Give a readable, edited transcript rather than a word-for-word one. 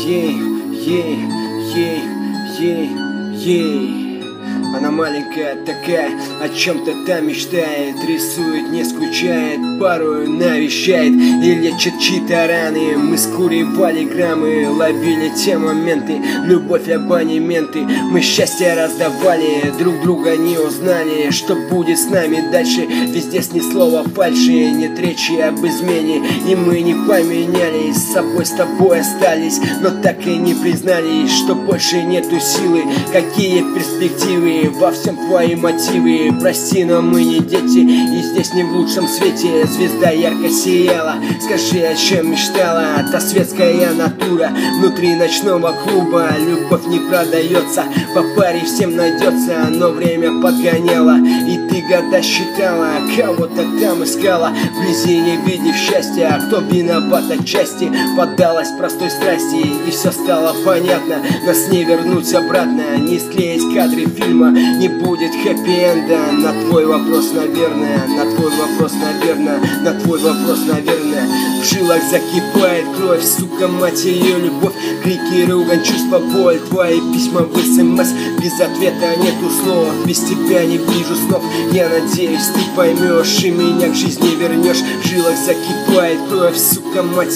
ей, ей, ей, ей, ей. Она маленькая такая, о чем-то там мечтает, рисует, не скучает, порою навещает и лечит чьи-то раны. Мы скуривали граммы, ловили те моменты, любовь, абонементы. Мы счастье раздавали, друг друга не узнали, что будет с нами дальше. Везде ни слова фальши, нет речи об измене, и мы не поменялись, с собой с тобой остались, но так и не признались, что больше нету силы. Какие перспективы, во всем твои мотивы. Прости, но мы не дети, и здесь не в лучшем свете. Звезда ярко сияла, скажи, о чем мечтала та светская натура внутри ночного клуба. Любовь не продается, по паре всем найдется, но время подгоняло, и ты года считала, кого-то там искала, вблизи не видев счастья. Кто виноват отчасти, поддалась простой страсти, и все стало понятно. Нас не вернуть обратно, не склеить кадры фильма, не будет хэппи-энда. На твой вопрос, наверное, на твой вопрос, наверное, на твой вопрос, наверное. В жилах закипает кровь, сука, мать ее любовь. Крики, ругань, чувства, боль, твои письма в СМС. Без ответа нету слов, без тебя не вижу снов. Я надеюсь, ты поймешь и меня к жизни вернешь. В жилах закипает кровь, сука, мать.